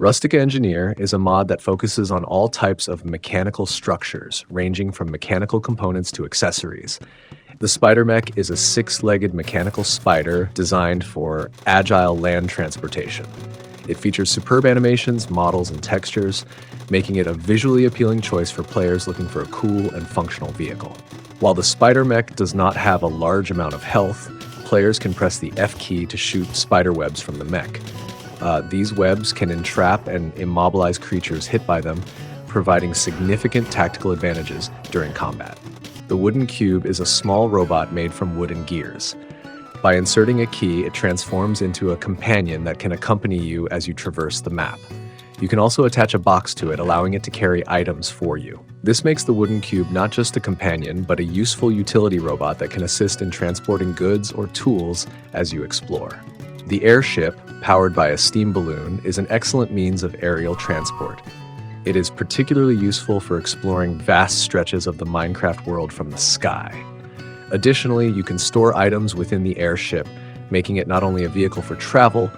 Rustic Engineer is a mod that focuses on all types of mechanical structures, ranging from mechanical components to accessories. The Spider Mech is a six-legged mechanical spider designed for agile land transportation. It features superb animations, models, and textures, making it a visually appealing choice for players looking for a cool and functional vehicle. While the Spider Mech does not have a large amount of health, players can press the F key to shoot spider webs from the mech. These webs can entrap and immobilize creatures hit by them, providing significant tactical advantages during combat. The wooden cube is a small robot made from wooden gears. By inserting a key, it transforms into a companion that can accompany you as you traverse the map. You can also attach a box to it, allowing it to carry items for you. This makes the wooden cube not just a companion, but a useful utility robot that can assist in transporting goods or tools as you explore. The airship, powered by a steam balloon, is an excellent means of aerial transport. It is particularly useful for exploring vast stretches of the Minecraft world from the sky. Additionally, you can store items within the airship, making it not only a vehicle for travel,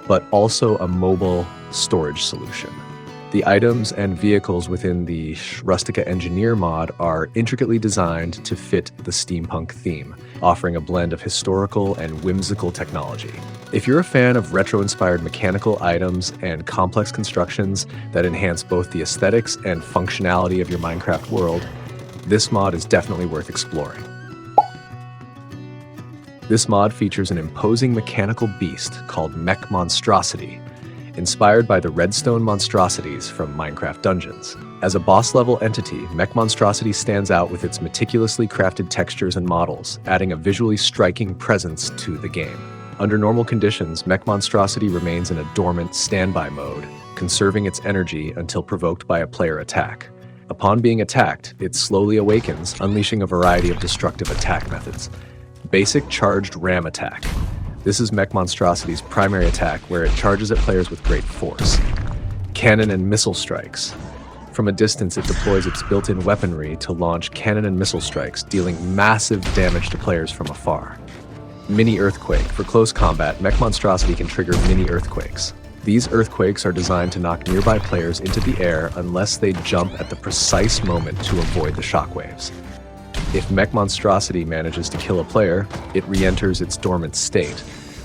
but also a mobile storage solution. The items and vehicles within the Rustic Engineer mod are intricately designed to fit the steampunk theme, offering a blend of historical and whimsical technology. If you're a fan of retro-inspired mechanical items and complex constructions that enhance both the aesthetics and functionality of your Minecraft world, this mod is definitely worth exploring. This mod features an imposing mechanical beast called MechMonstrosity, inspired by the redstone monstrosities from Minecraft Dungeons. As a boss-level entity, MechMonstrosity stands out with its meticulously crafted textures and models, adding a visually striking presence to the game. Under normal conditions, MechMonstrosity remains in a dormant standby mode, conserving its energy until provoked by a player attack. Upon being attacked, it slowly awakens, unleashing a variety of destructive attack methods. Basic Charged Ram Attack. This is MechMonstrosity's primary attack, where it charges at players with great force. Cannon and Missile Strikes. From a distance, it deploys its built-in weaponry to launch cannon and missile strikes, dealing massive damage to players from afar. Mini Earthquake. For close combat, MechMonstrosity can trigger mini earthquakes. These earthquakes are designed to knock nearby players into the air unless they jump at the precise moment to avoid the shockwaves. If MechMonstrosity manages to kill a player, it re-enters its dormant state,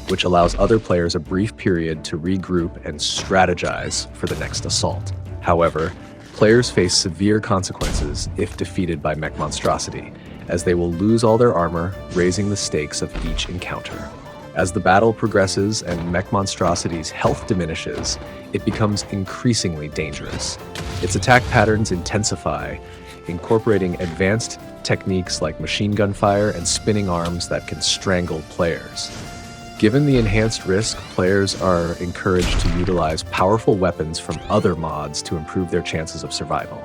which allows other players a brief period to regroup and strategize for the next assault. However, players face severe consequences if defeated by MechMonstrosity, as they will lose all their armor, raising the stakes of each encounter. As the battle progresses and MechMonstrosity's health diminishes, it becomes increasingly dangerous. Its attack patterns intensify, incorporating advanced techniques like machine gun fire and spinning arms that can strangle players. Given the enhanced risk, players are encouraged to utilize powerful weapons from other mods to improve their chances of survival.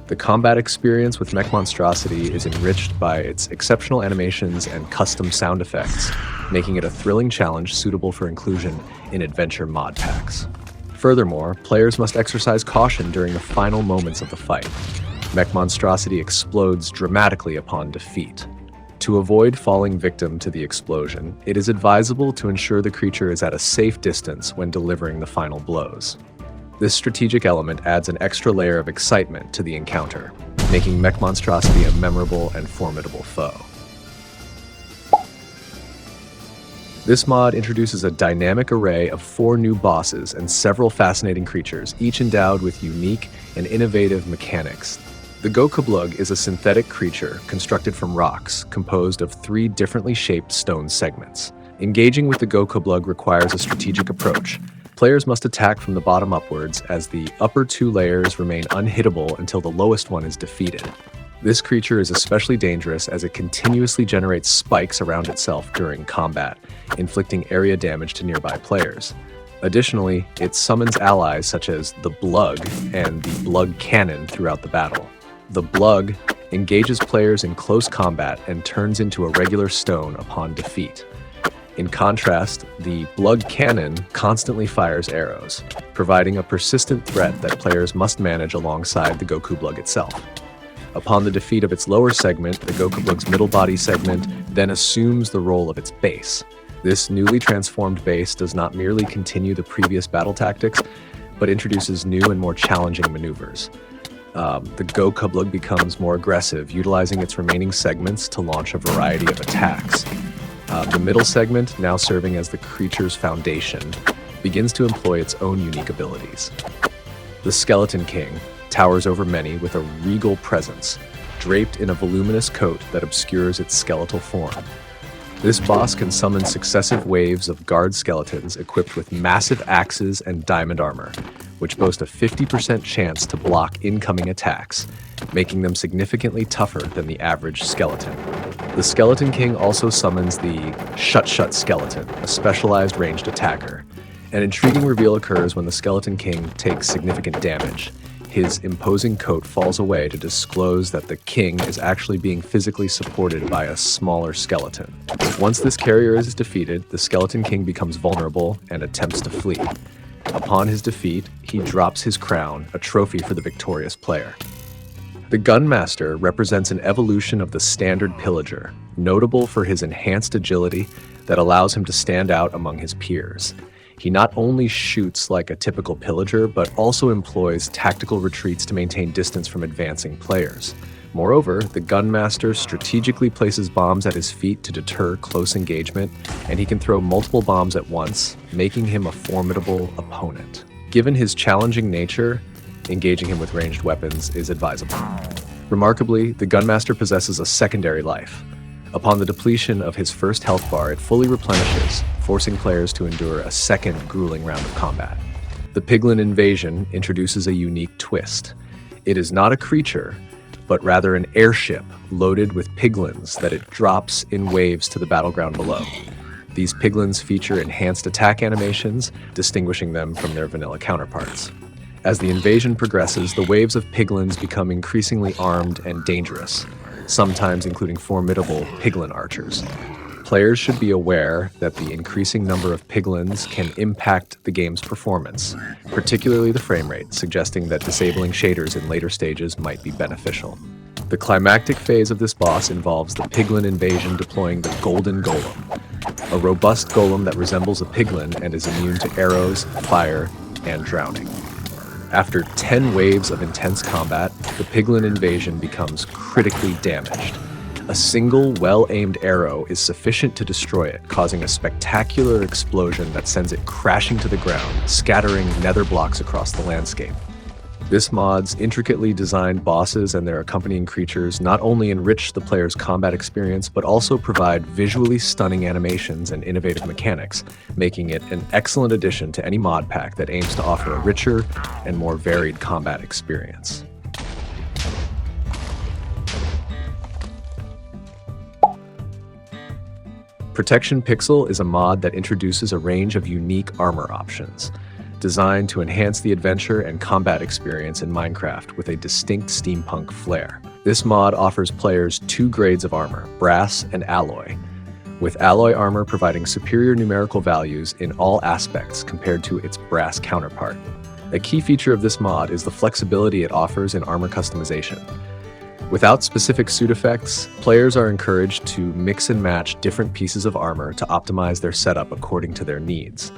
The combat experience with MechMonstrosity is enriched by its exceptional animations and custom sound effects, making it a thrilling challenge suitable for inclusion in adventure mod packs. Furthermore, players must exercise caution during the final moments of the fight. MechMonstrosity explodes dramatically upon defeat. To avoid falling victim to the explosion, it is advisable to ensure the creature is at a safe distance when delivering the final blows. This strategic element adds an extra layer of excitement to the encounter, making MechMonstrosity a memorable and formidable foe. This mod introduces a dynamic array of 4 new bosses and several fascinating creatures, each endowed with unique and innovative mechanics. The Golems is a synthetic creature constructed from rocks, composed of 3 differently shaped stone segments. Engaging with the Golems requires a strategic approach. Players must attack from the bottom upwards, as the upper 2 layers remain unhittable until the lowest one is defeated. This creature is especially dangerous as it continuously generates spikes around itself during combat, inflicting area damage to nearby players. Additionally, it summons allies such as the Blug and the Blug Cannon throughout the battle. The Blug engages players in close combat and turns into a regular stone upon defeat. In contrast, the Blug Cannon constantly fires arrows, providing a persistent threat that players must manage alongside the Golems itself. Upon the defeat of its lower segment, the Golem's middle body segment then assumes the role of its base. This newly transformed base does not merely continue the previous battle tactics, but introduces new and more challenging maneuvers. The Golems becomes more aggressive, utilizing its remaining segments to launch a variety of attacks. The middle segment, now serving as the creature's foundation, begins to employ its own unique abilities. The Skeleton King towers over many with a regal presence, draped in a voluminous coat that obscures its skeletal form. This boss can summon successive waves of guard skeletons equipped with massive axes and diamond armor, which boast a 50% chance to block incoming attacks, making them significantly tougher than the average skeleton. The Skeleton King also summons the Shc-pvz-zengarden skeleton, a specialized ranged attacker. An intriguing reveal occurs when the Skeleton King takes significant damage. His imposing coat falls away to disclose that the king is actually being physically supported by a smaller skeleton. Once this carrier is defeated, the Skeleton King becomes vulnerable and attempts to flee. Upon his defeat, he drops his crown, a trophy for the victorious player. The Gunmaster represents an evolution of the standard pillager, notable for his enhanced agility that allows him to stand out among his peers. He not only shoots like a typical pillager, but also employs tactical retreats to maintain distance from advancing players. Moreover, the Gunmaster strategically places bombs at his feet to deter close engagement, and he can throw multiple bombs at once, making him a formidable opponent. Given his challenging nature, engaging him with ranged weapons is advisable. Remarkably, the Gunmaster possesses a secondary life. Upon the depletion of his first health bar, it fully replenishes, forcing players to endure a second grueling round of combat. The Piglin Invasion introduces a unique twist. It is not a creature, but rather an airship loaded with piglins that it drops in waves to the battleground below. These piglins feature enhanced attack animations, distinguishing them from their vanilla counterparts. As the invasion progresses, the waves of piglins become increasingly armed and dangerous, sometimes including formidable piglin archers. Players should be aware that the increasing number of piglins can impact the game's performance, particularly the frame rate, suggesting that disabling shaders in later stages might be beneficial. The climactic phase of this boss involves the Piglin Invasion deploying the Golden Golem, a robust golem that resembles a piglin and is immune to arrows, fire, and drowning. After 10 waves of intense combat, the Piglin Invasion becomes critically damaged. A single, well-aimed arrow is sufficient to destroy it, causing a spectacular explosion that sends it crashing to the ground, scattering nether blocks across the landscape. This mod's intricately designed bosses and their accompanying creatures not only enrich the player's combat experience, but also provide visually stunning animations and innovative mechanics, making it an excellent addition to any mod pack that aims to offer a richer and more varied combat experience. Protection Pixel is a mod that introduces a range of unique armor options, designed to enhance the adventure and combat experience in Minecraft with a distinct steampunk flair. This mod offers players 2 grades of armor, brass and alloy, with alloy armor providing superior numerical values in all aspects compared to its brass counterpart. A key feature of this mod is the flexibility it offers in armor customization. Without specific suit effects, players are encouraged to mix and match different pieces of armor to optimize their setup according to their needs.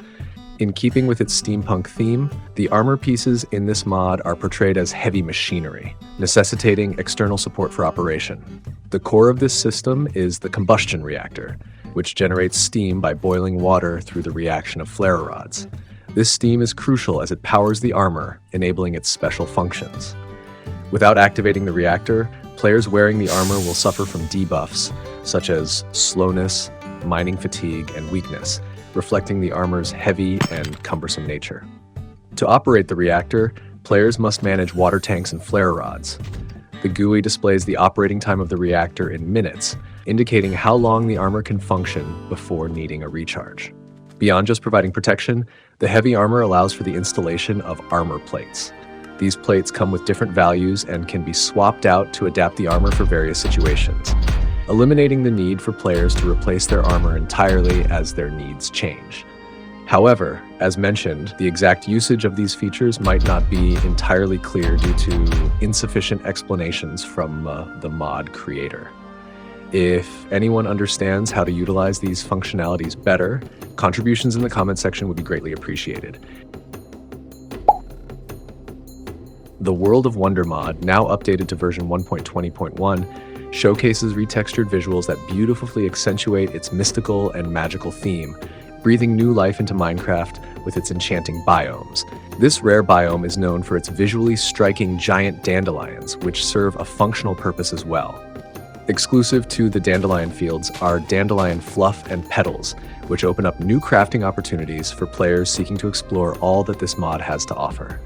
In keeping with its steampunk theme, the armor pieces in this mod are portrayed as heavy machinery, necessitating external support for operation. The core of this system is the combustion reactor, which generates steam by boiling water through the reaction of flare rods. This steam is crucial as it powers the armor, enabling its special functions. Without activating the reactor, players wearing the armor will suffer from debuffs, such as slowness, mining fatigue, and weakness, reflecting the armor's heavy and cumbersome nature. To operate the reactor, players must manage water tanks and flare rods. The GUI displays the operating time of the reactor in minutes, indicating how long the armor can function before needing a recharge. Beyond just providing protection, the heavy armor allows for the installation of armor plates. These plates come with different values and can be swapped out to adapt the armor for various situations, eliminating the need for players to replace their armor entirely as their needs change. However, as mentioned, the exact usage of these features might not be entirely clear due to insufficient explanations from the mod creator. If anyone understands how to utilize these functionalities better, contributions in the comment section would be greatly appreciated. The World of Wonder mod, now updated to version 1.20.1, showcases retextured visuals that beautifully accentuate its mystical and magical theme, breathing new life into Minecraft with its enchanting biomes. This rare biome is known for its visually striking giant dandelions, which serve a functional purpose as well. Exclusive to the dandelion fields are dandelion fluff and petals, which open up new crafting opportunities for players seeking to explore all that this mod has to offer.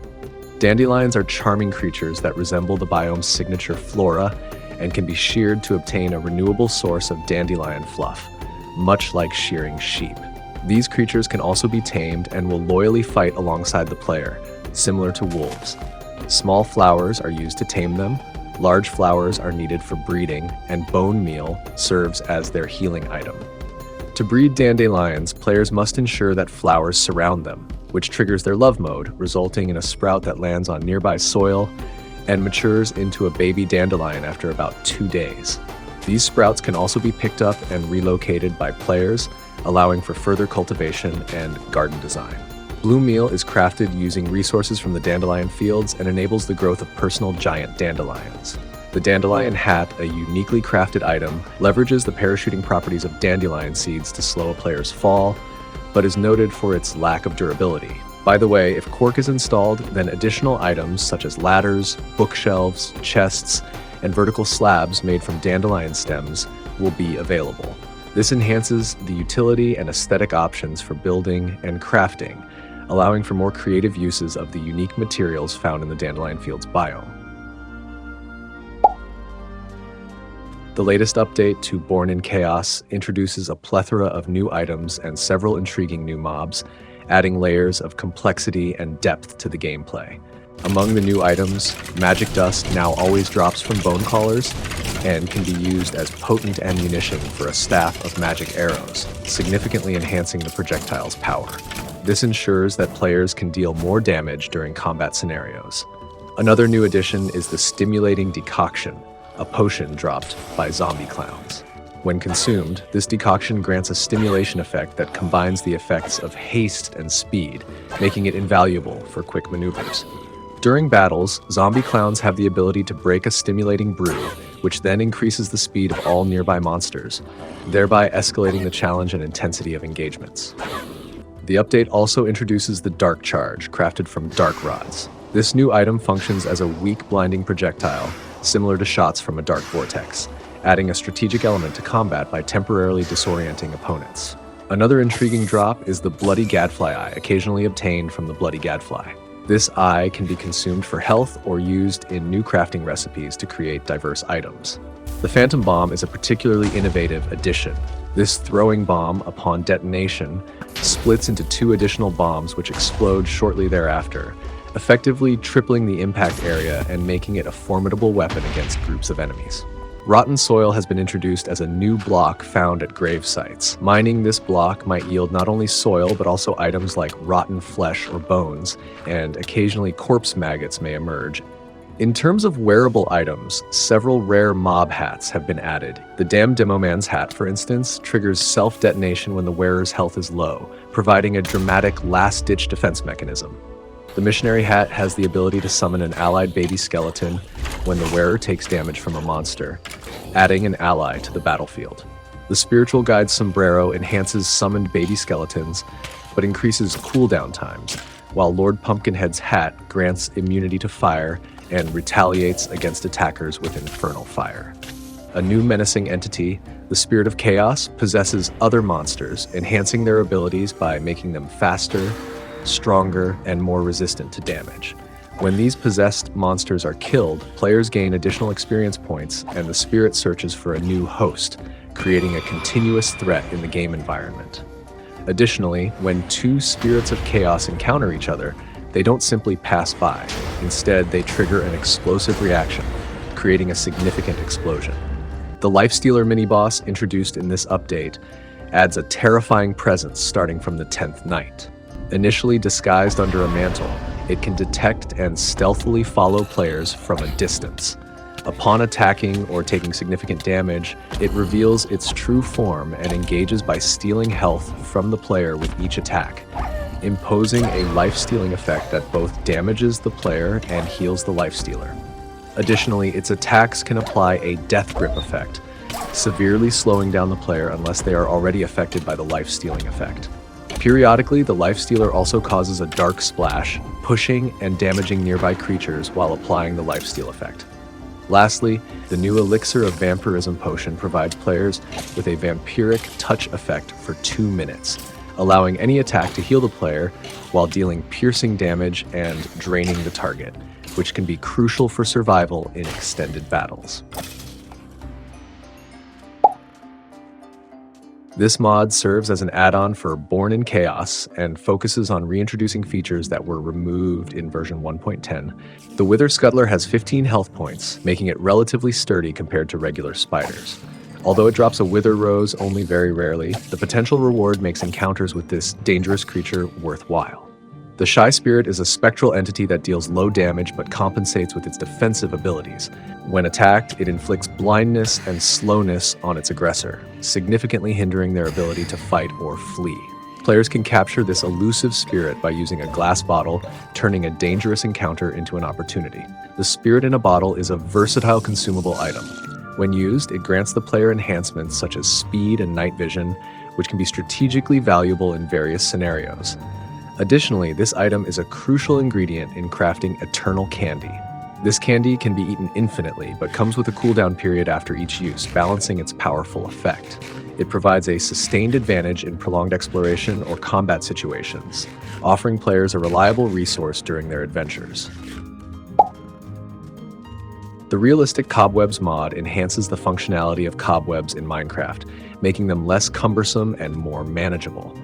Dandelions are charming creatures that resemble the biome's signature flora and can be sheared to obtain a renewable source of dandelion fluff, much like shearing sheep. These creatures can also be tamed and will loyally fight alongside the player, similar to wolves. Small flowers are used to tame them, large flowers are needed for breeding, and bone meal serves as their healing item. To breed dandelions, players must ensure that flowers surround them, which triggers their love mode, resulting in a sprout that lands on nearby soil and matures into a baby dandelion after about 2 days. These sprouts can also be picked up and relocated by players, allowing for further cultivation and garden design. Bloom meal is crafted using resources from the dandelion fields and enables the growth of personal giant dandelions. The dandelion hat, a uniquely crafted item, leverages the parachuting properties of dandelion seeds to slow a player's fall, but is noted for its lack of durability. By the way, if cork is installed, then additional items such as ladders, bookshelves, chests, and vertical slabs made from dandelion stems will be available. This enhances the utility and aesthetic options for building and crafting, allowing for more creative uses of the unique materials found in the dandelion fields biome. The latest update to Born in Chaos introduces a plethora of new items and several intriguing new mobs, adding layers of complexity and depth to the gameplay. Among the new items, magic dust now always drops from bone callers and can be used as potent ammunition for a staff of magic arrows, significantly enhancing the projectile's power. This ensures that players can deal more damage during combat scenarios. Another new addition is the Stimulating Decoction, a potion dropped by zombie clowns. When consumed, this decoction grants a stimulation effect that combines the effects of haste and speed, making it invaluable for quick maneuvers. During battles, zombie clowns have the ability to break a stimulating brew, which then increases the speed of all nearby monsters, thereby escalating the challenge and intensity of engagements. The update also introduces the Dark Charge, crafted from dark rods. This new item functions as a weak blinding projectile, similar to shots from a dark vortex, adding a strategic element to combat by temporarily disorienting opponents. Another intriguing drop is the Bloody Gadfly Eye, occasionally obtained from the Bloody Gadfly. This eye can be consumed for health or used in new crafting recipes to create diverse items. The Phantom Bomb is a particularly innovative addition. This throwing bomb, upon detonation, splits into 2 additional bombs which explode shortly thereafter, effectively tripling the impact area and making it a formidable weapon against groups of enemies. Rotten soil has been introduced as a new block found at grave sites. Mining this block might yield not only soil but also items like rotten flesh or bones, and occasionally corpse maggots may emerge. In terms of wearable items, several rare mob hats have been added. The Damn Demoman's hat, for instance, triggers self-detonation when the wearer's health is low, providing a dramatic last-ditch defense mechanism. The Missionary hat has the ability to summon an allied baby skeleton when the wearer takes damage from a monster, adding an ally to the battlefield. The Spiritual Guide's sombrero enhances summoned baby skeletons, but increases cooldown times, while Lord Pumpkinhead's hat grants immunity to fire and retaliates against attackers with infernal fire. A new menacing entity, the Spirit of Chaos, possesses other monsters, enhancing their abilities by making them faster, stronger, and more resistant to damage. When these possessed monsters are killed, players gain additional experience points, and the spirit searches for a new host, creating a continuous threat in the game environment. Additionally, when 2 spirits of chaos encounter each other, they don't simply pass by. Instead, they trigger an explosive reaction, creating a significant explosion. The Lifestealer mini-boss introduced in this update adds a terrifying presence starting from the 10th night. Initially disguised under a mantle, it can detect and stealthily follow players from a distance. Upon attacking or taking significant damage, it reveals its true form and engages by stealing health from the player with each attack, imposing a life-stealing effect that both damages the player and heals the life-stealer. Additionally, its attacks can apply a death grip effect, severely slowing down the player unless they are already affected by the life-stealing effect. Periodically, the life-stealer also causes a dark splash, pushing and damaging nearby creatures while applying the life-steal effect. Lastly, the new Elixir of Vampirism potion provides players with a vampiric touch effect for 2 minutes, allowing any attack to heal the player while dealing piercing damage and draining the target, which can be crucial for survival in extended battles. This mod serves as an add-on for Born in Chaos and focuses on reintroducing features that were removed in version 1.10. The Wither Scuttler has 15 health points, making it relatively sturdy compared to regular spiders. Although it drops a Wither Rose only very rarely, the potential reward makes encounters with this dangerous creature worthwhile. The Shy Spirit is a spectral entity that deals low damage but compensates with its defensive abilities. When attacked, it inflicts blindness and slowness on its aggressor, significantly hindering their ability to fight or flee. Players can capture this elusive spirit by using a glass bottle, turning a dangerous encounter into an opportunity. The Spirit in a Bottle is a versatile consumable item. When used, it grants the player enhancements such as speed and night vision, which can be strategically valuable in various scenarios. Additionally, this item is a crucial ingredient in crafting Eternal Candy. This candy can be eaten infinitely, but comes with a cooldown period after each use, balancing its powerful effect. It provides a sustained advantage in prolonged exploration or combat situations, offering players a reliable resource during their adventures. The Realistic Cobwebs mod enhances the functionality of cobwebs in Minecraft, making them less cumbersome and more manageable.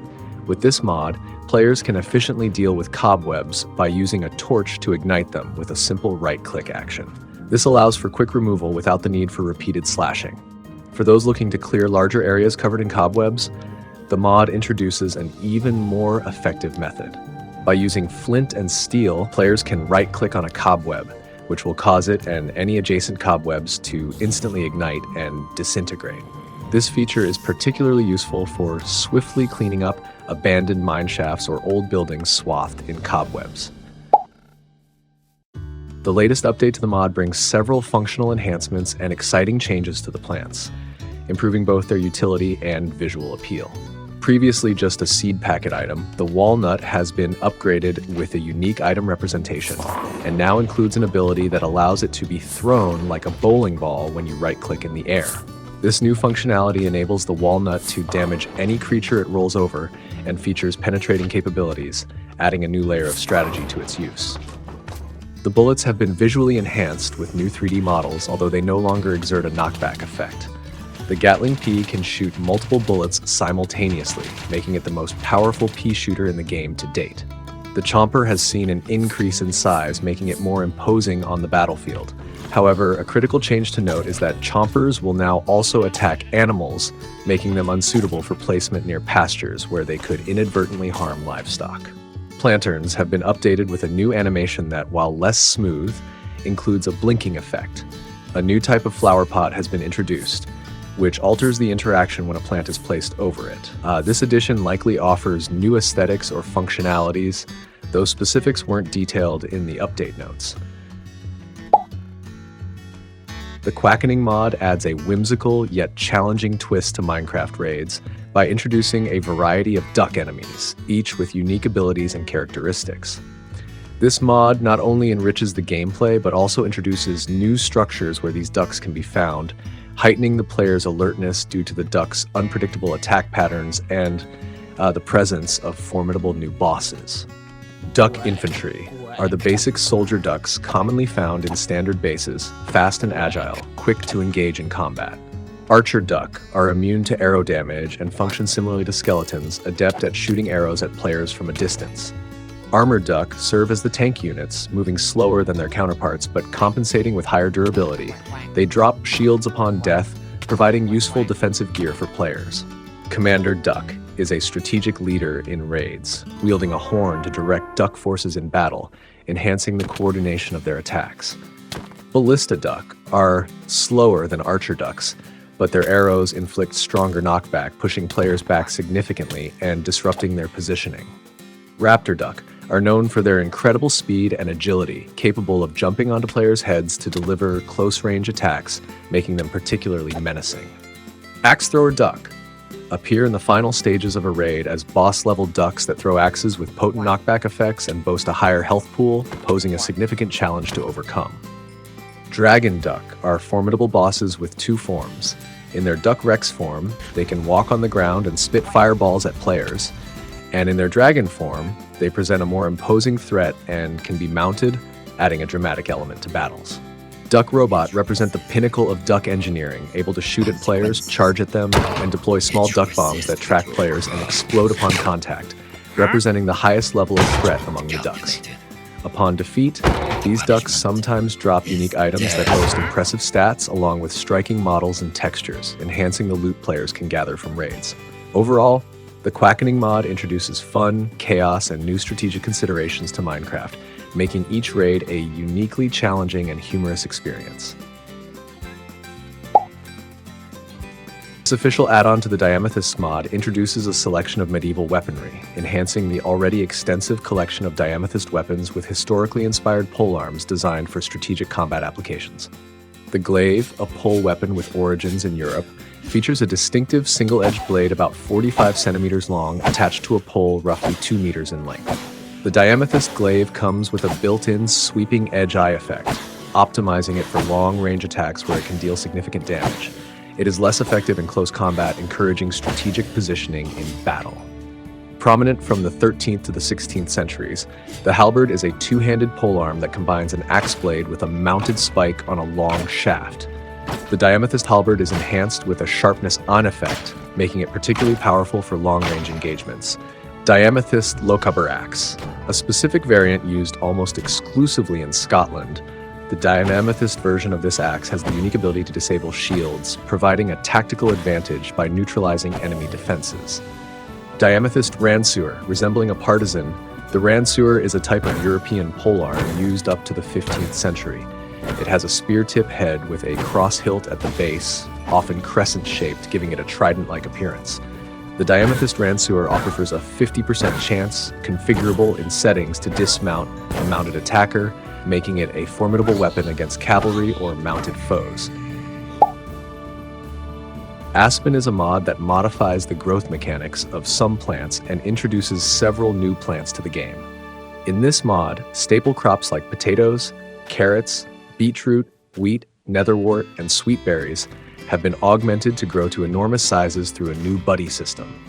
With this mod, players can efficiently deal with cobwebs by using a torch to ignite them with a simple right-click action. This allows for quick removal without the need for repeated slashing. For those looking to clear larger areas covered in cobwebs, the mod introduces an even more effective method. By using flint and steel, players can right-click on a cobweb, which will cause it and any adjacent cobwebs to instantly ignite and disintegrate. This feature is particularly useful for swiftly cleaning up abandoned mine shafts or old buildings swathed in cobwebs. The latest update to the mod brings several functional enhancements and exciting changes to the plants, improving both their utility and visual appeal. Previously just a seed packet item, the walnut has been upgraded with a unique item representation, and now includes an ability that allows it to be thrown like a bowling ball when you right-click in the air. This new functionality enables the walnut to damage any creature it rolls over and features penetrating capabilities, adding a new layer of strategy to its use. The bullets have been visually enhanced with new 3D models, although they no longer exert a knockback effect. The Gatling P can shoot multiple bullets simultaneously, making it the most powerful pea shooter in the game to date. The Chomper has seen an increase in size, making it more imposing on the battlefield. However, a critical change to note is that Chompers will now also attack animals, making them unsuitable for placement near pastures where they could inadvertently harm livestock. Planterns have been updated with a new animation that, while less smooth, includes a blinking effect. A new type of flower pot has been introduced, which alters the interaction when a plant is placed over it. This addition likely offers new aesthetics or functionalities, though specifics weren't detailed in the update notes. The Quackening mod adds a whimsical yet challenging twist to Minecraft raids by introducing a variety of duck enemies, each with unique abilities and characteristics. This mod not only enriches the gameplay, but also introduces new structures where these ducks can be found, heightening the player's alertness due to the ducks' unpredictable attack patterns and the presence of formidable new bosses. Duck infantry are the basic soldier ducks commonly found in standard bases, fast and agile, quick to engage in combat. Archer duck are immune to arrow damage and function similarly to skeletons, adept at shooting arrows at players from a distance. Armored duck serve as the tank units, moving slower than their counterparts but compensating with higher durability. They drop shields upon death, providing useful defensive gear for players. Commander duck is a strategic leader in raids, wielding a horn to direct duck forces in battle, enhancing the coordination of their attacks. Ballista duck are slower than archer ducks, but their arrows inflict stronger knockback, pushing players back significantly and disrupting their positioning. Raptor duck are known for their incredible speed and agility, capable of jumping onto players' heads to deliver close-range attacks, making them particularly menacing. Axe thrower duck appear in the final stages of a raid as boss-level ducks that throw axes with potent knockback effects and boast a higher health pool, posing a significant challenge to overcome. Dragon duck are formidable bosses with two forms. In their Duck Rex form, they can walk on the ground and spit fireballs at players, and in their dragon form, they present a more imposing threat and can be mounted, adding a dramatic element to battles. Duck Robot represent the pinnacle of duck engineering, able to shoot at players, charge at them, and deploy small duck bombs that track players and explode upon contact, representing the highest level of threat among the ducks. Upon defeat, these ducks sometimes drop unique items that boast impressive stats along with striking models and textures, enhancing the loot players can gather from raids. Overall, the Quackening mod introduces fun, chaos, and new strategic considerations to Minecraft, making each raid a uniquely challenging and humorous experience. This official add-on to the Diamethyst mod introduces a selection of medieval weaponry, enhancing the already extensive collection of Diamethyst weapons with historically inspired polearms designed for strategic combat applications. The glaive, a pole weapon with origins in Europe, features a distinctive single-edged blade about 45 centimeters long attached to a pole roughly 2 meters in length. The Diamethyst glaive comes with a built-in sweeping edge eye effect, optimizing it for long-range attacks where it can deal significant damage. It is less effective in close combat, encouraging strategic positioning in battle. Prominent from the 13th to the 16th centuries, the halberd is a two-handed polearm that combines an axe blade with a mounted spike on a long shaft. The Diamethyst halberd is enhanced with a sharpness on effect, making it particularly powerful for long-range engagements. Diamethyst Lochaber axe, a specific variant used almost exclusively in Scotland. The Diamethyst version of this axe has the unique ability to disable shields, providing a tactical advantage by neutralizing enemy defenses. Diamethyst Ransewer, resembling a partisan, the Ransewer is a type of European polearm used up to the 15th century. It has a spear tip head with a cross hilt at the base, often crescent-shaped, giving it a trident-like appearance. The Diamethyst Ransewer offers a 50% chance, configurable in settings, to dismount a mounted attacker, making it a formidable weapon against cavalry or mounted foes. Aspen is a mod that modifies the growth mechanics of some plants and introduces several new plants to the game. In this mod, staple crops like potatoes, carrots, beetroot, wheat, netherwort, and sweet berries have been augmented to grow to enormous sizes through a new buddy system.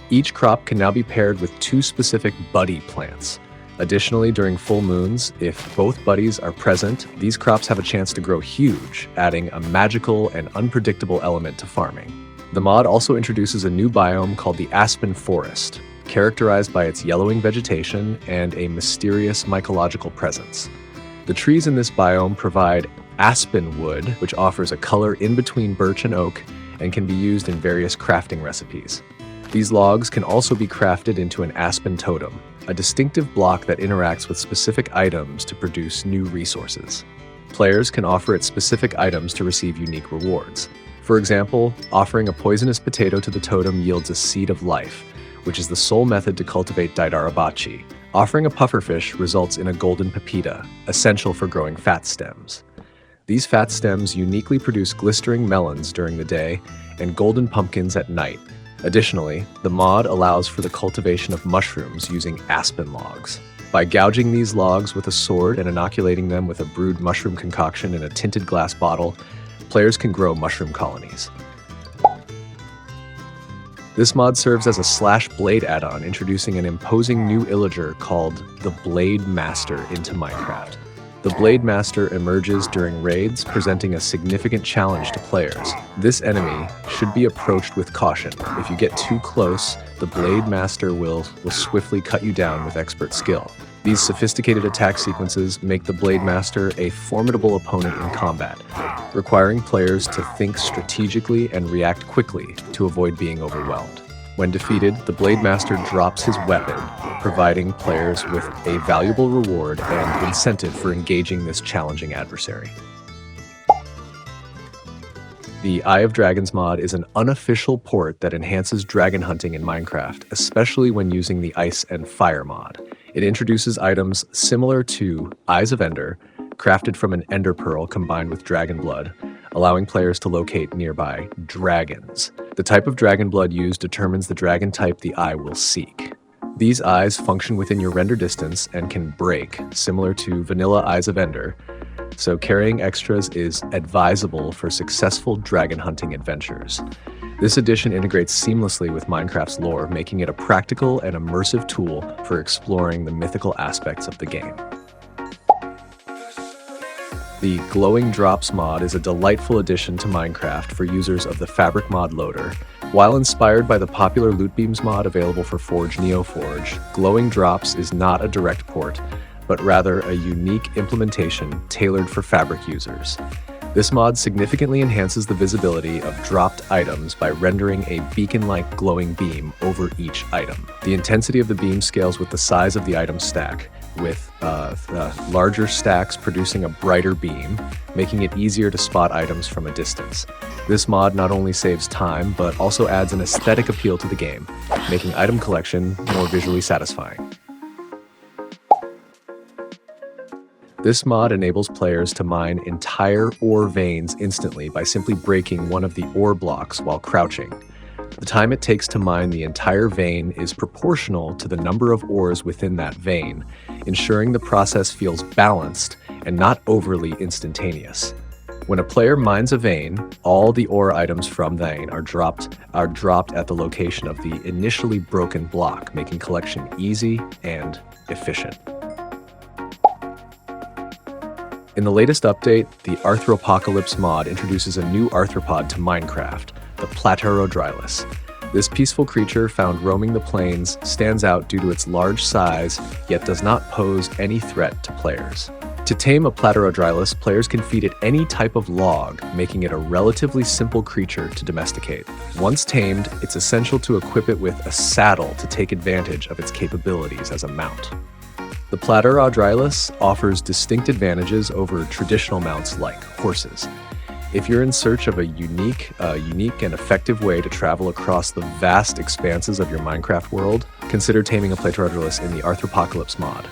Each crop can now be paired with two specific buddy plants. Additionally, during full moons, if both buddies are present, these crops have a chance to grow huge, adding a magical and unpredictable element to farming. The mod also introduces a new biome called the Aspen Forest, characterized by its yellowing vegetation and a mysterious mycological presence. The trees in this biome provide aspen wood, which offers a color in between birch and oak and can be used in various crafting recipes. These logs can also be crafted into an aspen totem, a distinctive block that interacts with specific items to produce new resources. Players can offer it specific items to receive unique rewards. For example, offering a poisonous potato to the totem yields a seed of life, which is the sole method to cultivate Daidarabachi. Offering a pufferfish results in a golden pepita, essential for growing fat stems. These fat stems uniquely produce glistering melons during the day and golden pumpkins at night. Additionally, the mod allows for the cultivation of mushrooms using aspen logs. By gouging these logs with a sword and inoculating them with a brewed mushroom concoction in a tinted glass bottle, players can grow mushroom colonies. This mod serves as a slash blade add-on, introducing an imposing new Illager called the Blade Master into Minecraft. The Blade Master emerges during raids, presenting a significant challenge to players. This enemy should be approached with caution. If you get too close, the Blade Master will swiftly cut you down with expert skill. These sophisticated attack sequences make the Blade Master a formidable opponent in combat, requiring players to think strategically and react quickly to avoid being overwhelmed. When defeated, the Blade Master drops his weapon, providing players with a valuable reward and incentive for engaging this challenging adversary. The Eye of Dragons mod is an unofficial port that enhances dragon hunting in Minecraft, especially when using the Ice and Fire mod. It introduces items similar to Eyes of Ender, crafted from an ender pearl combined with dragon blood, allowing players to locate nearby dragons. The type of dragon blood used determines the dragon type the eye will seek. These eyes function within your render distance and can break, similar to vanilla Eyes of Ender, so carrying extras is advisable for successful dragon hunting adventures. This edition integrates seamlessly with Minecraft's lore, making it a practical and immersive tool for exploring the mythical aspects of the game. The Glowing Drops mod is a delightful addition to Minecraft for users of the Fabric mod loader. While inspired by the popular Loot Beams mod available for Forge Neoforge, Glowing Drops is not a direct port, but rather a unique implementation tailored for Fabric users. This mod significantly enhances the visibility of dropped items by rendering a beacon-like glowing beam over each item. The intensity of the beam scales with the size of the item stack, with larger stacks producing a brighter beam, making it easier to spot items from a distance. This mod not only saves time, but also adds an aesthetic appeal to the game, making item collection more visually satisfying. This mod enables players to mine entire ore veins instantly by simply breaking one of the ore blocks while crouching. The time it takes to mine the entire vein is proportional to the number of ores within that vein, ensuring the process feels balanced and not overly instantaneous. When a player mines a vein, all the ore items from the vein are dropped at the location of the initially broken block, making collection easy and efficient. In the latest update, the Arthropocolypse mod introduces a new arthropod to Minecraft, the Platerodrylus. This peaceful creature found roaming the plains stands out due to its large size, yet does not pose any threat to players. To tame a Platerodrylus, players can feed it any type of log, making it a relatively simple creature to domesticate. Once tamed, it's essential to equip it with a saddle to take advantage of its capabilities as a mount. The Platerodrylus offers distinct advantages over traditional mounts like horses. If you're in search of a unique and effective way to travel across the vast expanses of your Minecraft world, consider taming a Platerodrylus in the Arthropocolypse mod.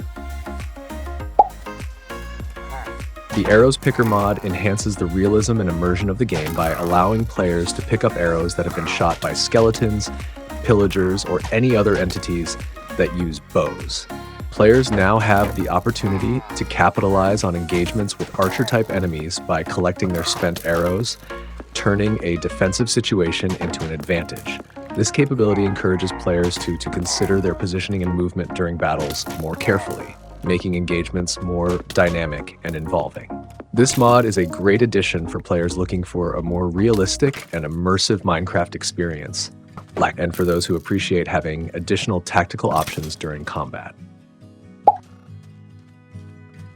The Arrows Picker mod enhances the realism and immersion of the game by allowing players to pick up arrows that have been shot by skeletons, pillagers, or any other entities that use bows. Players now have the opportunity to capitalize on engagements with archer-type enemies by collecting their spent arrows, turning a defensive situation into an advantage. This capability encourages players to consider their positioning and movement during battles more carefully, making engagements more dynamic and involving. This mod is a great addition for players looking for a more realistic and immersive Minecraft experience, and for those who appreciate having additional tactical options during combat.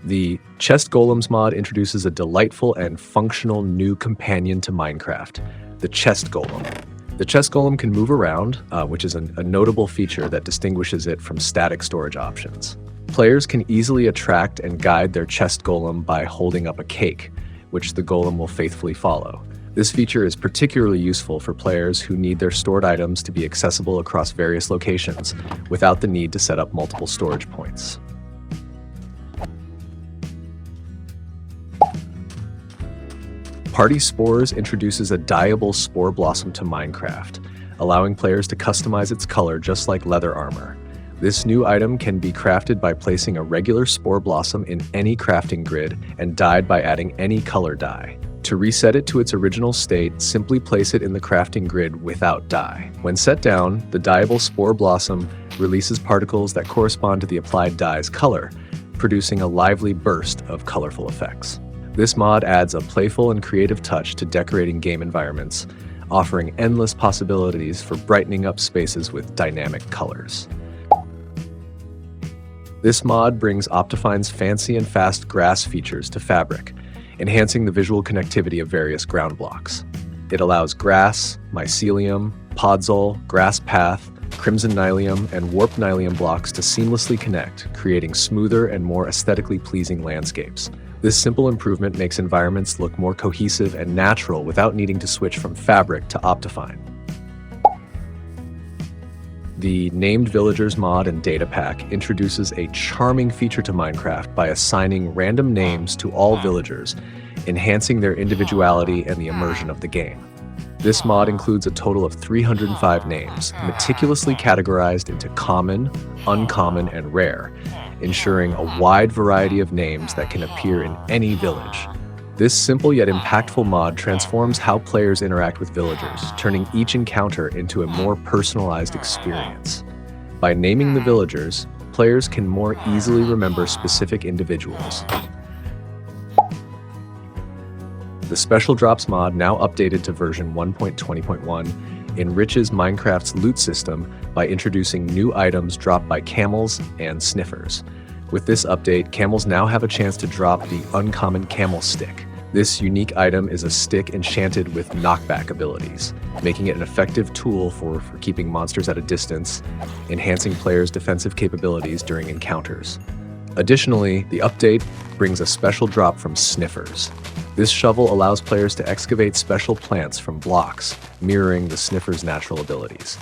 The Chest Golems mod introduces a delightful and functional new companion to Minecraft, the Chest Golem. The Chest Golem can move around, which is a notable feature that distinguishes it from static storage options. Players can easily attract and guide their Chest Golem by holding up a cake, which the Golem will faithfully follow. This feature is particularly useful for players who need their stored items to be accessible across various locations without the need to set up multiple storage points. Party Spores introduces a dyeable spore blossom to Minecraft, allowing players to customize its color just like leather armor. This new item can be crafted by placing a regular spore blossom in any crafting grid and dyed by adding any color dye. To reset it to its original state, simply place it in the crafting grid without dye. When set down, the dyeable spore blossom releases particles that correspond to the applied dye's color, producing a lively burst of colorful effects. This mod adds a playful and creative touch to decorating game environments, offering endless possibilities for brightening up spaces with dynamic colors. This mod brings Optifine's fancy and fast grass features to Fabric, enhancing the visual connectivity of various ground blocks. It allows grass, mycelium, podzol, grass path, crimson nylium, and warp nylium blocks to seamlessly connect, creating smoother and more aesthetically pleasing landscapes. This simple improvement makes environments look more cohesive and natural without needing to switch from Fabric to Optifine. The Named Villagers mod and data pack introduces a charming feature to Minecraft by assigning random names to all villagers, enhancing their individuality and the immersion of the game. This mod includes a total of 305 names, meticulously categorized into common, uncommon, and rare, ensuring a wide variety of names that can appear in any village. This simple yet impactful mod transforms how players interact with villagers, turning each encounter into a more personalized experience. By naming the villagers, players can more easily remember specific individuals. The Special Drops mod, now updated to version 1.20.1, enriches Minecraft's loot system by introducing new items dropped by camels and sniffers. With this update, camels now have a chance to drop the uncommon camel stick. This unique item is a stick enchanted with knockback abilities, making it an effective tool for keeping monsters at a distance, enhancing players' defensive capabilities during encounters. Additionally, the update brings a special drop from sniffers. This shovel allows players to excavate special plants from blocks, mirroring the sniffer's natural abilities.